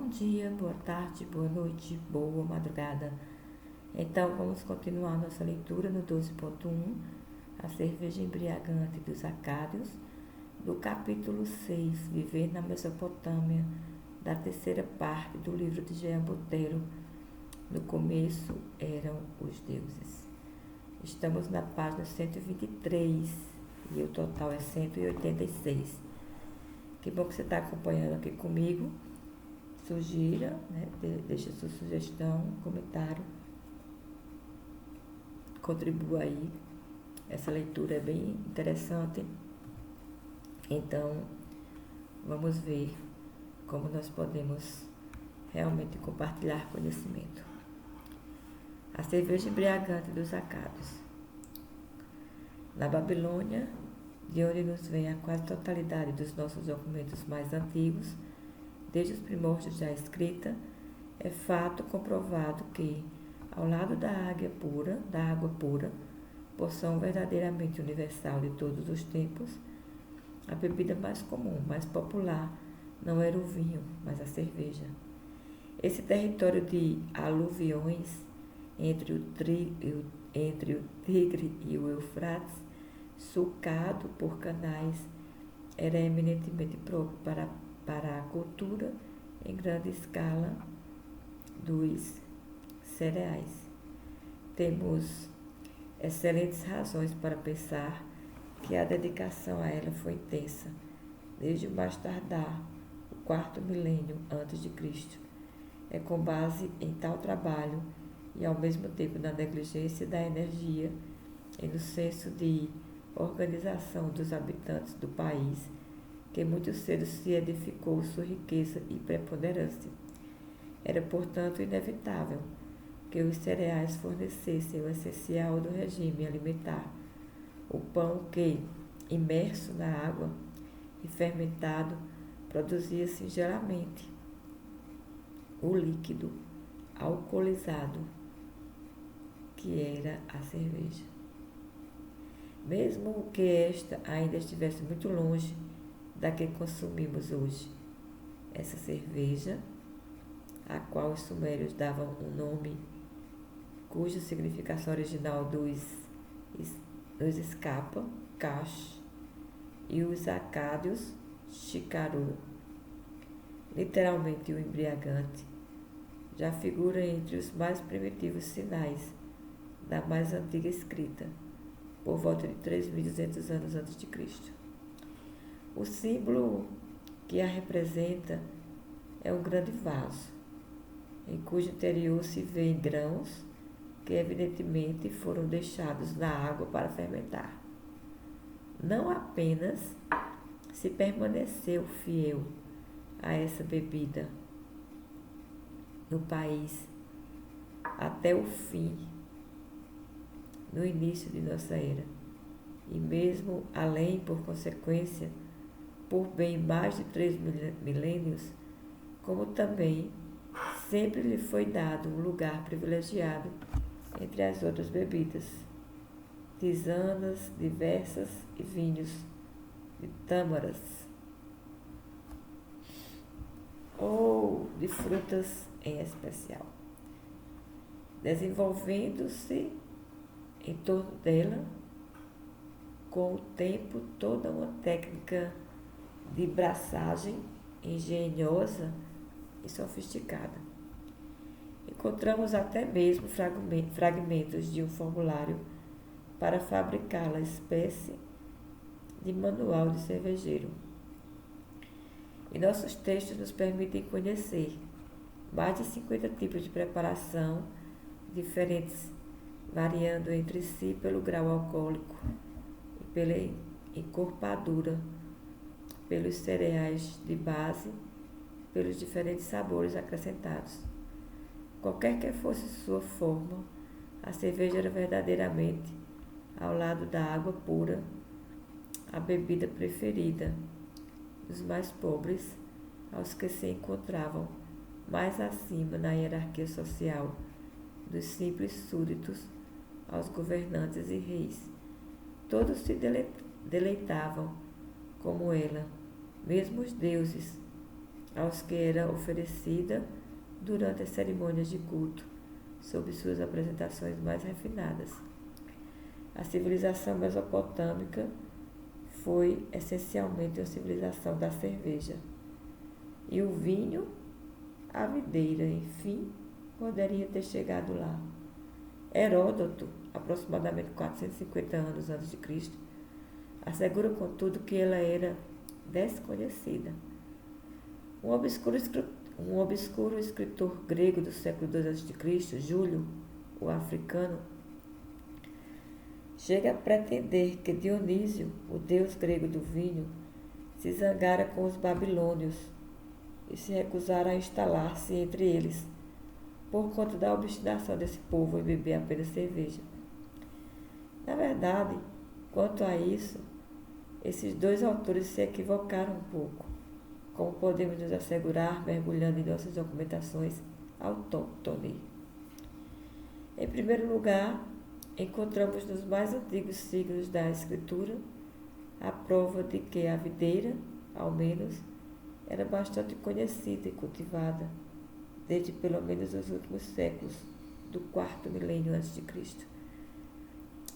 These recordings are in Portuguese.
Bom dia, boa tarde, boa noite, boa madrugada. Então, vamos continuar nossa leitura no 12.1, a cerveja embriagante dos Acádios, do capítulo 6, Viver na Mesopotâmia, da terceira parte do livro de Jean Botelho. No começo eram os deuses. Estamos na página 123 e o total é 186. Que bom que você está acompanhando aqui comigo. Sugira, né? Deixa sua sugestão, comentário. Contribua aí. Essa leitura é bem interessante. Então, vamos ver como nós podemos realmente compartilhar conhecimento. A cerveja embriagante dos Acádios. Na Babilônia, de onde nos vem a quase totalidade dos nossos documentos mais antigos, desde os primórdios da escrita, é fato comprovado que, ao lado da água pura, porção verdadeiramente universal de todos os tempos, a bebida mais comum, mais popular, não era o vinho, mas a cerveja. Esse território de aluviões entre o Tigre e o Eufrates, sulcado por canais, era eminentemente próprio para a cultura em grande escala dos cereais. Temos excelentes razões para pensar que a dedicação a ela foi intensa, desde o mais tardar, o 4º milênio antes de Cristo. É com base em tal trabalho e ao mesmo tempo na negligência da energia e no senso de organização dos habitantes do país que muito cedo se edificou sua riqueza e preponderância. Era, portanto, inevitável que os cereais fornecessem o essencial do regime alimentar, o pão que, imerso na água e fermentado, produzia singelamente o líquido alcoolizado que era a cerveja. Mesmo que esta ainda estivesse muito longe da que consumimos hoje, essa cerveja, a qual os sumérios davam um nome cuja significação original nos escapa, Kash, e os acádios, Shikaru, literalmente o embriagante, já figura entre os mais primitivos sinais da mais antiga escrita, por volta de 3.200 anos antes de Cristo. O símbolo que a representa é um grande vaso, em cujo interior se vêem grãos que evidentemente foram deixados na água para fermentar. Não apenas se permaneceu fiel a essa bebida no país até o fim, no início de nossa era, e mesmo além, por consequência, por bem mais de 3 milênios, como também sempre lhe foi dado um lugar privilegiado entre as outras bebidas, tisanas diversas e vinhos de tâmaras ou de frutas em especial, desenvolvendo-se em torno dela, com o tempo, toda uma técnica de braçagem engenhosa e sofisticada. Encontramos até mesmo fragmentos de um formulário para fabricá-la, espécie de manual de cervejeiro. E nossos textos nos permitem conhecer mais de 50 tipos de preparação diferentes, variando entre si pelo grau alcoólico e pela encorpadura, pelos cereais de base, pelos diferentes sabores acrescentados. Qualquer que fosse sua forma, a cerveja era verdadeiramente, ao lado da água pura, a bebida preferida dos mais pobres aos que se encontravam mais acima na hierarquia social, dos simples súditos aos governantes e reis. Todos se deleitavam como ela, mesmo os deuses, aos que era oferecida durante as cerimônias de culto, sob suas apresentações mais refinadas. A civilização mesopotâmica foi essencialmente uma civilização da cerveja. E o vinho, a videira, enfim, poderia ter chegado lá. Heródoto, aproximadamente 450 anos antes de Cristo, assegura, contudo, que ela era desconhecida. Um obscuro escritor grego do século II a.C., Júlio, o africano, chega a pretender que Dionísio, o deus grego do vinho, se zangara com os babilônios e se recusara a instalar-se entre eles, por conta da obstinação desse povo em beber apenas cerveja. Na verdade, quanto a isso, esses dois autores se equivocaram um pouco, como podemos nos assegurar mergulhando em nossas documentações autóctones. Em primeiro lugar, encontramos nos mais antigos signos da Escritura a prova de que a videira, ao menos, era bastante conhecida e cultivada desde pelo menos os últimos séculos do quarto milênio a.C.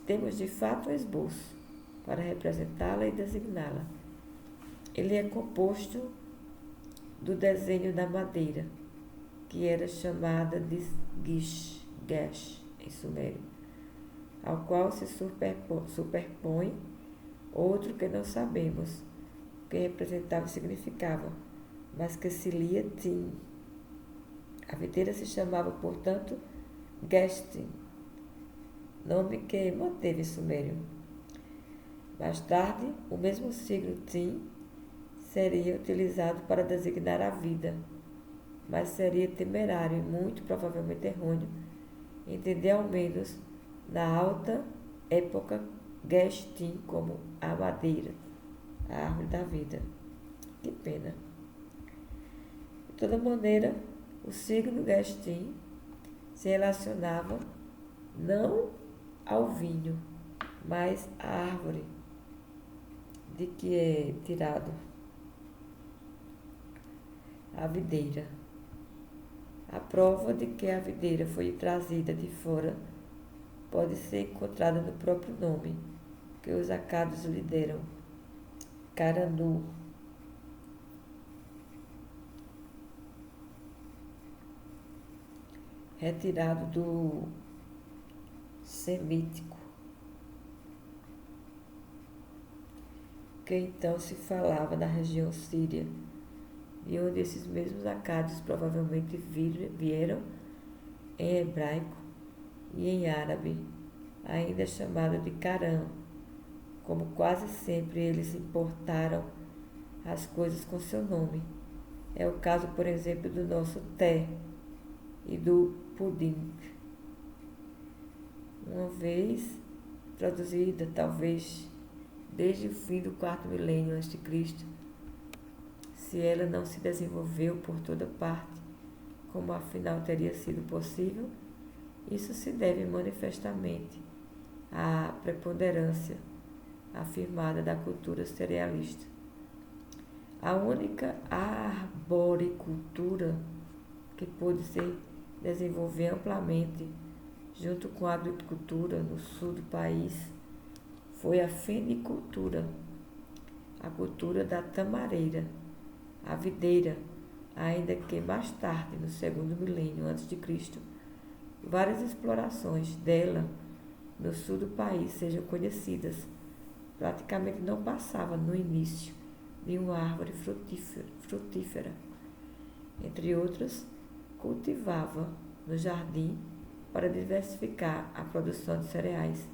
Temos de fato um esboço para representá-la e designá-la. Ele é composto do desenho da madeira, que era chamada de gesh em sumério, ao qual se superpõe outro que não sabemos o que representava e significava, mas que se lia tin. A videira se chamava, portanto, Gestin, nome que manteve em sumério. Mais tarde, o mesmo signo tin seria utilizado para designar a vida, mas seria temerário e muito provavelmente errôneo entender ao menos na alta época Gestin como a madeira, a árvore da vida. Que pena. De toda maneira, o signo Gestin se relacionava não ao vinho, mas à árvore de que é tirado a videira. A prova de que a videira foi trazida de fora pode ser encontrada no próprio nome que os acados lhe deram, Caranu. Retirado do semítico, que então se falava na região síria, e onde esses mesmos acados provavelmente vieram em hebraico e em árabe, ainda chamado de Carã, como quase sempre eles importaram as coisas com seu nome. É o caso, por exemplo, do nosso té e do pudim. Uma vez traduzida, talvez desde o fim do quarto milênio a.C., se ela não se desenvolveu por toda parte, como afinal teria sido possível, isso se deve manifestamente à preponderância afirmada da cultura cerealista. A única arboricultura que pôde se desenvolver amplamente junto com a agricultura no sul do país foi a fenicultura, a cultura da tamareira, a videira, ainda que mais tarde, no segundo milênio a.C., várias explorações dela no sul do país sejam conhecidas. Praticamente não passava no início de uma árvore frutífera. Entre outras, cultivava no jardim para diversificar a produção de cereais.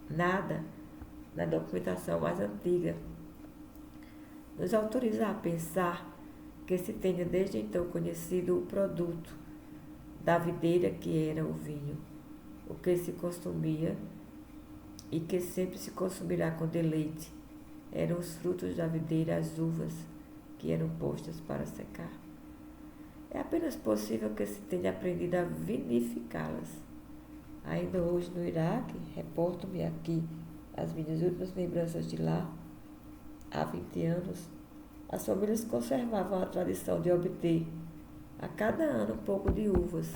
Nada na documentação mais antiga nos autoriza a pensar que se tenha desde então conhecido o produto da videira que era o vinho, o que se consumia e que sempre se consumirá com deleite eram os frutos da videira, as uvas que eram postas para secar. É apenas possível que se tenha aprendido a vinificá-las. Ainda hoje no Iraque, reporto-me aqui as minhas últimas lembranças de lá, há 20 anos, as famílias conservavam a tradição de obter a cada ano um pouco de uvas,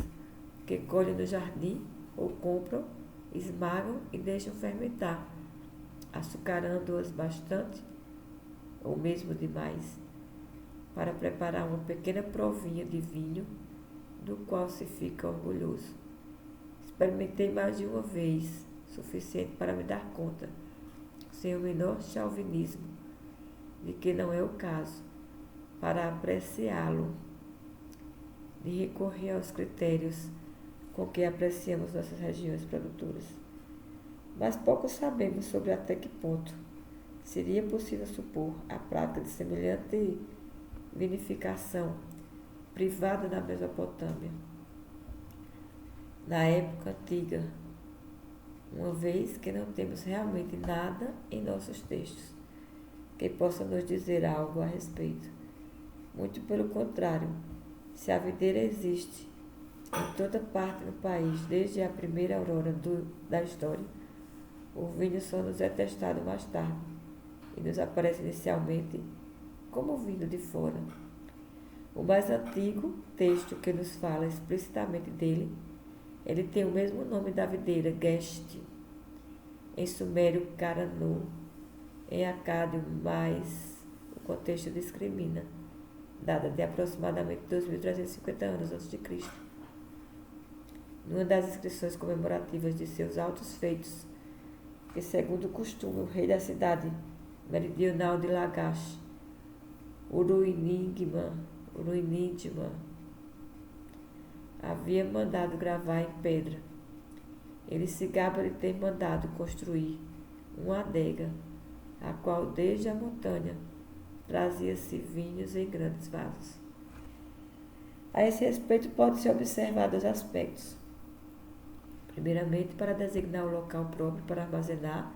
que colhem no jardim ou compram, esmagam e deixam fermentar, açucarando-as bastante ou mesmo demais, para preparar uma pequena provinha de vinho, do qual se fica orgulhoso. Experimentei mais de uma vez, suficiente para me dar conta, sem o menor chauvinismo, de que não é o caso, para apreciá-lo, de recorrer aos critérios com que apreciamos nossas regiões produtoras. Mas pouco sabemos sobre até que ponto seria possível supor a prática de semelhante vinificação privada na Mesopotâmia, na época antiga, uma vez que não temos realmente nada em nossos textos que possa nos dizer algo a respeito. Muito pelo contrário, se a videira existe em toda parte no país desde a primeira aurora da história, o vinho só nos é testado mais tarde e nos aparece inicialmente como vindo de fora. O mais antigo texto que nos fala explicitamente dele, ele tem o mesmo nome da videira, Gest, em sumério Caranu, em acádio, mas o contexto discrimina, data de aproximadamente 2.350 anos a.C. Numa das inscrições comemorativas de seus altos feitos, que segundo o costume o rei da cidade meridional de Lagash, Uruiningma, havia mandado gravar em pedra. Ele se gaba de ter mandado construir uma adega, a qual desde a montanha trazia-se vinhos em grandes vasos. A esse respeito pode-se observar dois aspectos. Primeiramente, para designar o local próprio para armazenar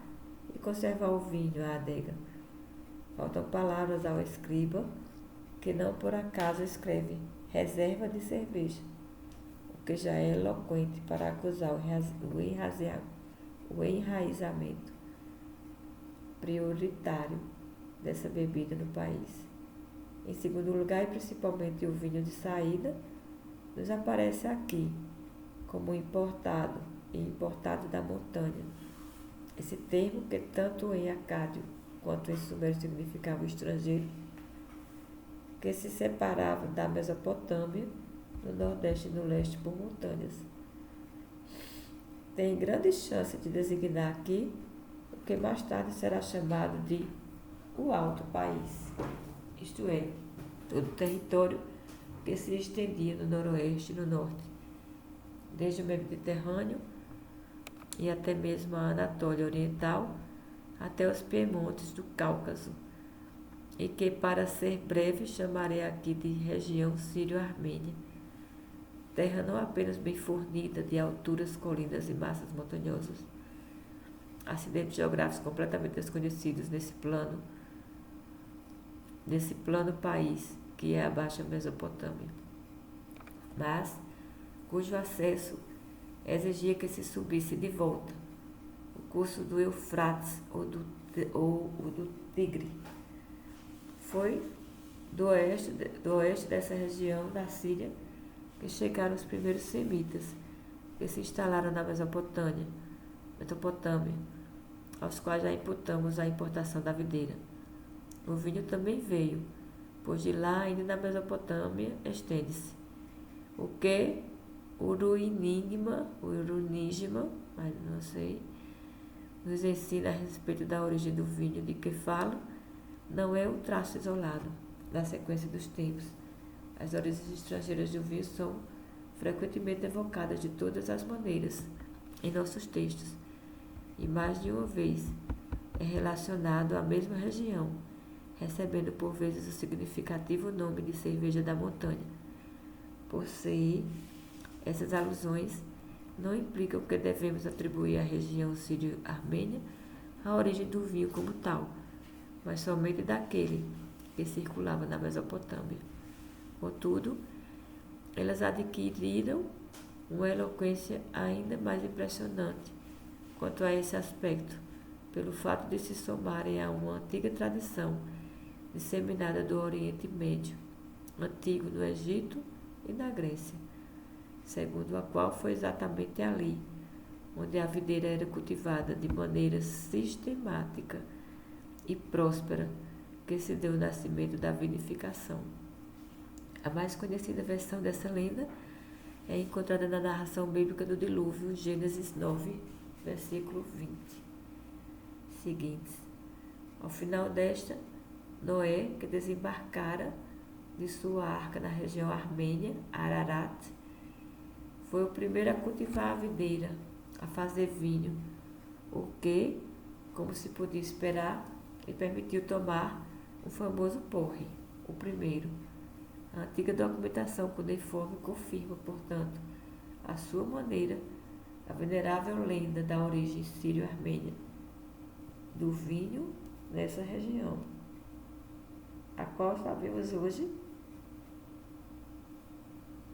e conservar o vinho, a adega. Faltam palavras ao escriba, que não por acaso escreve reserva de cerveja, o que já é eloquente para acusar o enraizamento prioritário dessa bebida no país. Em segundo lugar, e principalmente o vinho de saída, nos aparece aqui como importado e importado da montanha. Esse termo, que tanto em acádio quanto em sumério significava o estrangeiro, que se separava da Mesopotâmia, no nordeste e no leste por montanhas. Tem grande chance de designar aqui o que mais tarde será chamado de o Alto País, isto é, todo o território que se estendia no noroeste e no norte, desde o Mediterrâneo e até mesmo a Anatólia Oriental, até os Piemontes do Cáucaso, e que, para ser breve, chamarei aqui de região sírio-armênia, terra não apenas bem fornida de alturas, colinas e massas montanhosas, acidentes geográficos completamente desconhecidos nesse plano país que é a Baixa Mesopotâmia, mas cujo acesso exigia que se subisse de volta o curso do Eufrates ou do Tigre. Foi do oeste dessa região da Síria que chegaram os primeiros semitas, que se instalaram na Mesopotâmia, aos quais já imputamos a importação da videira. O vinho também veio, pois de lá ainda na Mesopotâmia estende-se. O que Urunigma, mas não sei, nos ensina a respeito da origem do vinho de que falo, não é um traço isolado da sequência dos tempos. As origens estrangeiras do vinho são frequentemente evocadas de todas as maneiras em nossos textos, e mais de uma vez é relacionado à mesma região, recebendo por vezes o significativo nome de cerveja da montanha. Por si, essas alusões não implicam que devemos atribuir à região sírio-armênia a origem do vinho como tal, mas somente daquele que circulava na Mesopotâmia. Contudo, elas adquiriram uma eloquência ainda mais impressionante quanto a esse aspecto, pelo fato de se somarem a uma antiga tradição disseminada do Oriente Médio, antigo no Egito e na Grécia, segundo a qual foi exatamente ali onde a videira era cultivada de maneira sistemática e próspera que se deu o nascimento da vinificação. A mais conhecida versão dessa lenda é encontrada na narração bíblica do dilúvio, Gênesis 9, versículo 20. Seguintes. Ao final desta, Noé, que desembarcara de sua arca na região armênia, Ararat, foi o primeiro a cultivar a videira, a fazer vinho, o que, como se podia esperar, lhe permitiu tomar o famoso porre, o primeiro. A antiga documentação cuneiforme confirma, portanto, à sua maneira, a venerável lenda da origem sírio-armênia do vinho nessa região, a qual sabemos hoje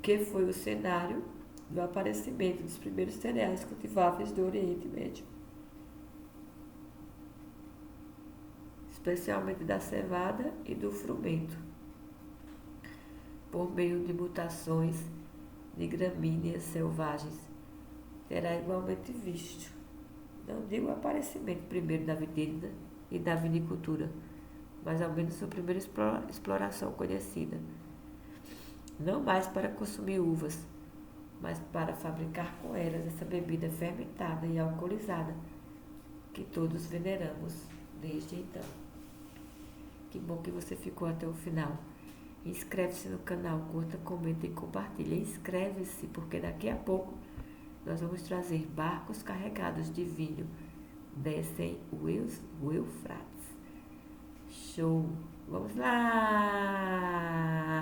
que foi o cenário do aparecimento dos primeiros cereais cultiváveis do Oriente Médio, especialmente da cevada e do frumento, por meio de mutações de gramíneas selvagens, será igualmente visto. Não digo o aparecimento primeiro da videira e da vinicultura, mas ao menos sua primeira exploração conhecida. Não mais para consumir uvas, mas para fabricar com elas essa bebida fermentada e alcoolizada que todos veneramos desde então. Que bom que você ficou até o final. Inscreve-se no canal, curta, comenta e compartilha. Inscreve-se, porque daqui a pouco nós vamos trazer barcos carregados de vinho. Descem o Eufrates. Show! Vamos lá!